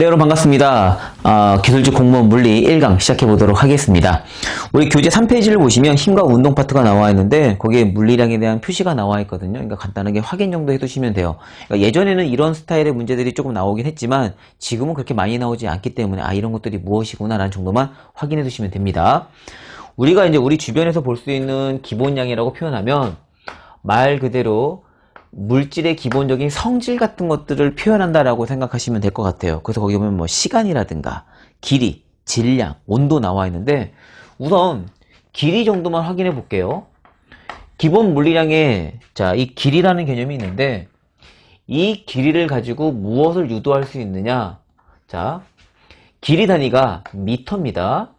네, 여러분 반갑습니다. 기술직 공무원 물리 1강 시작해 보도록 하겠습니다. 우리 교재 3페이지를 보시면 힘과 운동 파트가 나와 있는데 거기에 물리량에 대한 표시가 나와 있거든요. 그러니까 간단하게 확인 정도 해두시면 돼요. 그러니까 예전에는 이런 스타일의 문제들이 조금 나오긴 했지만 지금은 그렇게 많이 나오지 않기 때문에 이런 것들이 무엇이구나 라는 정도만 확인해 두시면 됩니다. 우리가 이제 우리 주변에서 볼 수 있는 기본량이라고 표현하면 말 그대로 물질의 기본적인 성질 같은 것들을 표현한다라고 생각하시면 될 것 같아요. 그래서 거기 보면 뭐 시간이라든가 길이, 질량, 온도 나와 있는데 우선 길이 정도만 확인해 볼게요. 기본 물리량에 이 길이라는 개념이 있는데 이 길이를 가지고 무엇을 유도할 수 있느냐? 길이 단위가 미터입니다.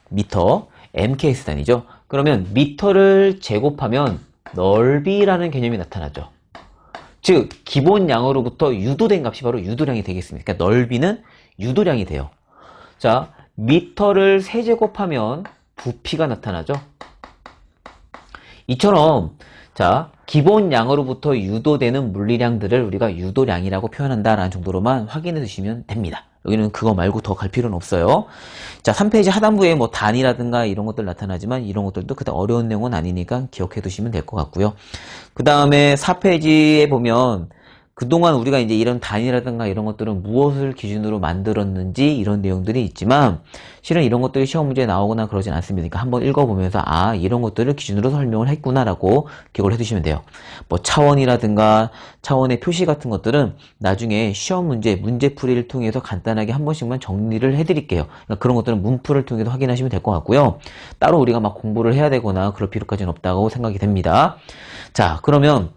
미터, MKS 단위죠. 그러면 미터를 제곱하면 넓이라는 개념이 나타나죠. 즉 기본량으로부터 유도된 값이 바로 유도량이 되겠습니다. 그러니까 넓이는 유도량이 돼요. 미터를 세제곱하면 부피가 나타나죠. 이처럼 기본량으로부터 유도되는 물리량들을 우리가 유도량이라고 표현한다라는 정도로만 확인해 주시면 됩니다. 여기는 그거 말고 더 갈 필요는 없어요. 3페이지 하단부에 뭐 단위라든가 이런 것들 나타나지만 이런 것들도 그다지 어려운 내용은 아니니까 기억해 두시면 될 것 같고요. 그 다음에 4페이지에 보면 그동안 우리가 이제 이런 단위라든가 이런 것들은 무엇을 기준으로 만들었는지 이런 내용들이 있지만 실은 이런 것들이 시험 문제에 나오거나 그러진 않습니다. 그러니까 한번 읽어보면서 이런 것들을 기준으로 설명을 했구나라고 기억을 해두시면 돼요. 뭐 차원이라든가 차원의 표시 같은 것들은 나중에 시험 문제풀이를 통해서 간단하게 한 번씩만 정리를 해드릴게요. 그러니까 그런 것들은 문풀을 통해서 확인하시면 될 것 같고요. 따로 우리가 막 공부를 해야 되거나 그럴 필요까지는 없다고 생각이 됩니다. 그러면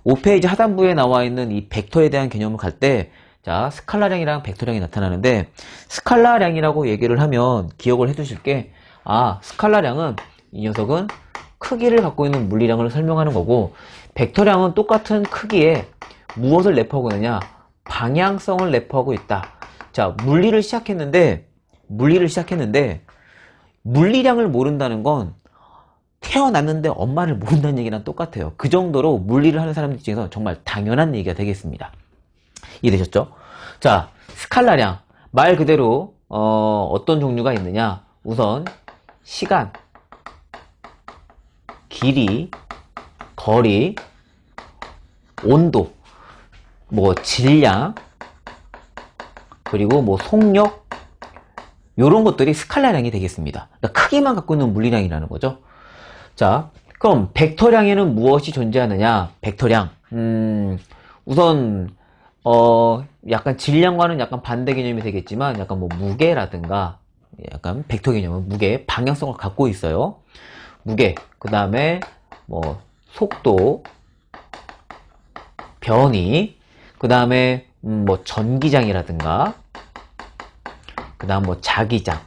5페이지 하단부에 나와 있는 이 벡터에 대한 개념을 갈 때 스칼라량이랑 벡터량이 나타나는데 스칼라량이라고 얘기를 하면 기억을 해 두실 게 스칼라량은 이 녀석은 크기를 갖고 있는 물리량을 설명하는 거고 벡터량은 똑같은 크기에 무엇을 내포하고 있느냐? 방향성을 내포하고 있다. 물리를 시작했는데 물리량을 모른다는 건 태어났는데 엄마를 모른다는 얘기랑 똑같아요. 그 정도로 물리를 하는 사람들 중에서 정말 당연한 얘기가 되겠습니다. 이해되셨죠? 스칼라량 말 그대로 어떤 종류가 있느냐? 우선 시간, 길이, 거리, 온도, 뭐 질량, 그리고 뭐 속력 요런 것들이 스칼라량이 되겠습니다. 그러니까 크기만 갖고 있는 물리량이라는 거죠. 그럼 벡터량에는 무엇이 존재하느냐? 벡터량. 우선 약간 질량과는 약간 반대 개념이 되겠지만 약간 뭐 무게라든가 약간 벡터 개념은 무게, 방향성을 갖고 있어요. 무게, 그 다음에 뭐 속도, 변이, 그 다음에 뭐 전기장이라든가 그 다음 뭐 자기장,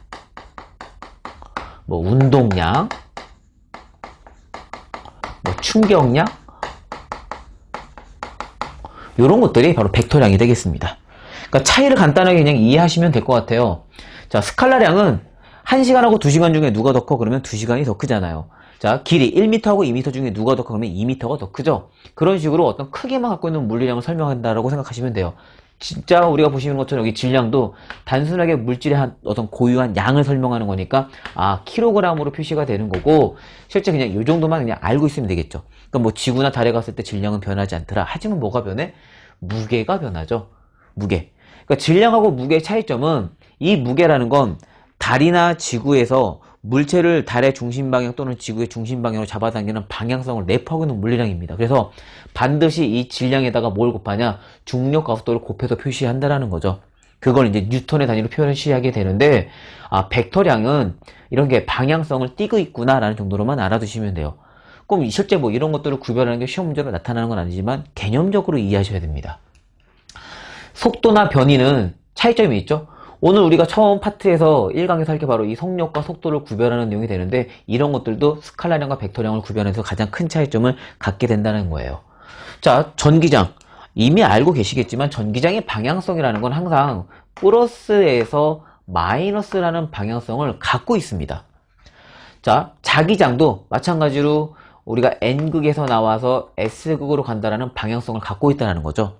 뭐 운동량, 뭐 충격량 이런 것들이 바로 벡터량이 되겠습니다. 그러니까 차이를 간단하게 그냥 이해하시면 될 것 같아요. 스칼라량은 1시간하고 2시간 중에 누가 더 커? 그러면 2시간이 더 크잖아요. 길이 1m하고 2m 중에 누가 더 커? 그러면 2m가 더 크죠. 그런 식으로 어떤 크기만 갖고 있는 물리량을 설명한다라고 생각하시면 돼요. 진짜 우리가 보시는 것처럼 여기 질량도 단순하게 물질의 어떤 고유한 양을 설명하는 거니까 킬로그램으로 표시가 되는 거고 실제 그냥 이 정도만 그냥 알고 있으면 되겠죠. 그러니까 뭐 지구나 달에 갔을 때 질량은 변하지 않더라. 하지만 뭐가 변해? 무게가 변하죠. 무게. 그러니까 질량하고 무게의 차이점은 이 무게라는 건 달이나 지구에서 물체를 달의 중심 방향 또는 지구의 중심 방향으로 잡아당기는 방향성을 내포하고 있는 물리량입니다. 그래서 반드시 이 질량에다가 뭘 곱하냐? 중력 가속도를 곱해서 표시한다라는 거죠. 그걸 이제 뉴턴의 단위로 표시하게 되는데 벡터량은 이런 게 방향성을 띠고 있구나라는 정도로만 알아두시면 돼요. 그럼 실제 뭐 이런 것들을 구별하는 게 시험 문제로 나타나는 건 아니지만 개념적으로 이해하셔야 됩니다. 속도나 변이는 차이점이 있죠. 오늘 우리가 처음 파트에서 1강에서 이렇게 바로 이 속력과 속도를 구별하는 내용이 되는데 이런 것들도 스칼라량과 벡터량을 구별해서 가장 큰 차이점을 갖게 된다는 거예요. 전기장. 이미 알고 계시겠지만 전기장의 방향성이라는 건 항상 플러스에서 마이너스라는 방향성을 갖고 있습니다. 자기장도 마찬가지로 우리가 N극에서 나와서 S극으로 간다라는 방향성을 갖고 있다는 거죠.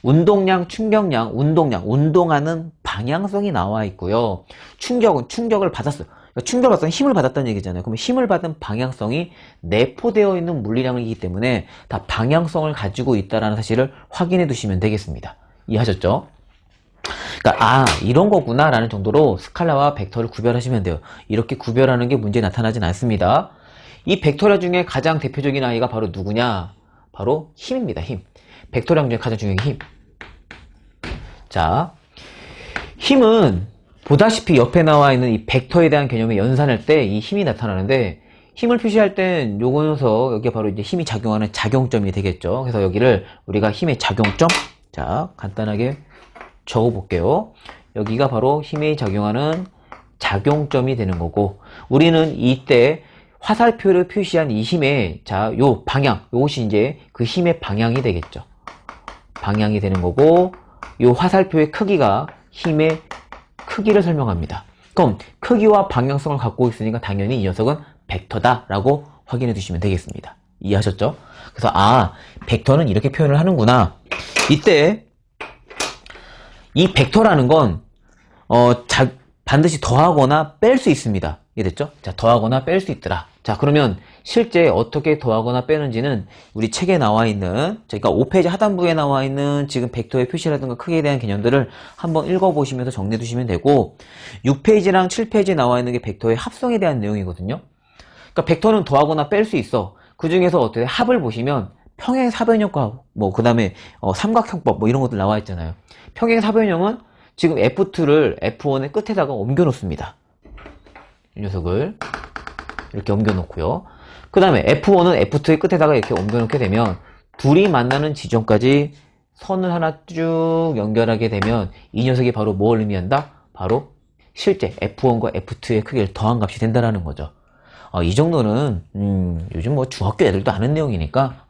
운동량, 충격량, 운동하는 방향성이 나와 있고요. 충격을 받았어요. 그러니까 충격을 받았던 힘을 받았다는 얘기잖아요. 그러면 힘을 받은 방향성이 내포되어 있는 물리량이기 때문에 다 방향성을 가지고 있다는 사실을 확인해 두시면 되겠습니다. 이해하셨죠? 그러니까 이런 거구나 라는 정도로 스칼라와 벡터를 구별하시면 돼요. 이렇게 구별하는 게 문제에 나타나진 않습니다. 이 벡터량 중에 가장 대표적인 아이가 바로 누구냐? 바로 힘입니다. 힘. 벡터량 중에 가장 중요한 게 힘. 자, 힘은 보다시피 옆에 나와 있는 이 벡터에 대한 개념을 연산할 때 이 힘이 나타나는데, 힘을 표시할 땐 요거 녀석, 여기가 바로 이제 힘이 작용하는 작용점이 되겠죠. 그래서 여기를 우리가 힘의 작용점, 자, 간단하게 적어 볼게요. 여기가 바로 힘이 작용하는 작용점이 되는 거고, 우리는 이때 화살표를 표시한 이 힘의, 자, 요 방향, 요것이 이제 그 힘의 방향이 되겠죠. 방향이 되는 거고, 요 화살표의 크기가 힘의 크기를 설명합니다. 그럼 크기와 방향성을 갖고 있으니까 당연히 이 녀석은 벡터다 라고 확인해 두시면 되겠습니다. 이해하셨죠? 그래서 벡터는 이렇게 표현을 하는구나. 이때 이 벡터라는 건 반드시 더하거나 뺄 수 있습니다. 이해됐죠? 자, 더하거나 뺄 수 있더라. 자, 그러면 실제 어떻게 더하거나 빼는지는 우리 책에 나와 있는, 그러니까 5페이지 하단부에 나와 있는 지금 벡터의 표시라든가 크기에 대한 개념들을 한번 읽어보시면서 정리해 두시면 되고, 6페이지랑 7페이지에 나와 있는 게 벡터의 합성에 대한 내용이거든요. 그러니까 벡터는 더하거나 뺄 수 있어. 그 중에서 어떻게 합을 보시면 평행사변형과 그 다음에 삼각형법 이런 것들 나와 있잖아요. 평행사변형은 지금 F2를 F1의 끝에다가 옮겨 놓습니다. 이 녀석을 이렇게 옮겨 놓고요. 그 다음에 F1은 F2의 끝에다가 이렇게 옮겨 놓게 되면 둘이 만나는 지점까지 선을 하나 쭉 연결하게 되면 이 녀석이 바로 뭘 의미한다? 바로 실제 F1과 F2의 크기를 더한 값이 된다는 거죠. 이 정도는 요즘 중학교 애들도 아는 내용이니까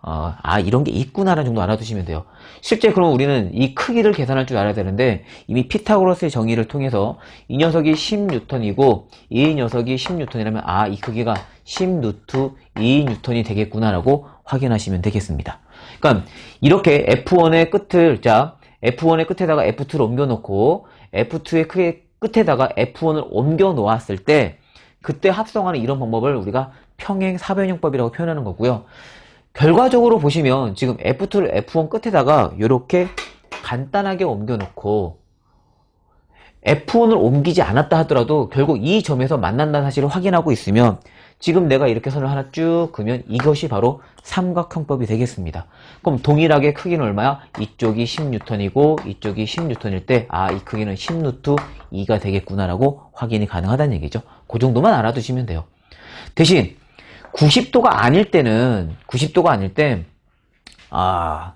이런 게 있구나라는 정도 알아두시면 돼요. 실제 그럼 우리는 이 크기를 계산할 줄 알아야 되는데, 이미 피타고라스의 정의를 통해서 이 녀석이 10N이고 이 녀석이 10N이라면 이 크기가 10루트 2N이 되겠구나라고 확인하시면 되겠습니다. 그러니까 이렇게 F1의 끝을, 자, F1의 끝에다가 F2를 옮겨 놓고 F2의 끝에다가 F1을 옮겨 놓았을 때 그때 합성하는 이런 방법을 우리가 평행사변형법이라고 표현하는 거고요. 결과적으로 보시면 지금 F2를 F1 끝에다가 이렇게 간단하게 옮겨놓고 F1을 옮기지 않았다 하더라도 결국 이 점에서 만난다는 사실을 확인하고 있으면 지금 내가 이렇게 선을 하나 쭉 그으면 이것이 바로 삼각형법이 되겠습니다. 그럼 동일하게 크기는 얼마야? 이쪽이 10N이고 이쪽이 10N일 때 이 크기는 10루트 2가 되겠구나라고 확인이 가능하다는 얘기죠. 그 정도만 알아두시면 돼요. 대신 90도가 아닐 때는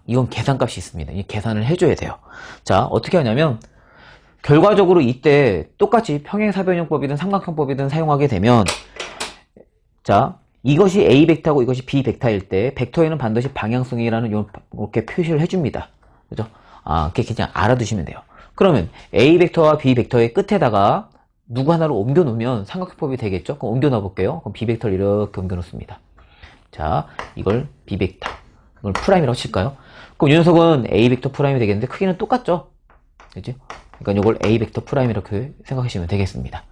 이건 계산값이 있습니다. 이 계산을 해줘야 돼요. 자, 어떻게 하냐면 결과적으로 이때 똑같이 평행사변형법이든 삼각형법이든 사용하게 되면, 자, 이것이 A 벡터고 이것이 B 벡터일 때 벡터에는 반드시 방향성이라는 이렇게 표시를 해줍니다. 그죠? 그렇게 그냥 알아두시면 돼요. 그러면 A 벡터와 B 벡터의 끝에다가 누구 하나를 옮겨 놓으면 삼각형법이 되겠죠? 그럼 옮겨 놔 볼게요. 그럼 B 벡터를 이렇게 옮겨 놓습니다. 자, 이걸 B 벡터, 이걸 프라임이라고 칠까요? 그럼 이 녀석은 A 벡터 프라임이 되겠는데 크기는 똑같죠? 그죠? 그러니까 이걸 A 벡터 프라임 이렇게 생각하시면 되겠습니다.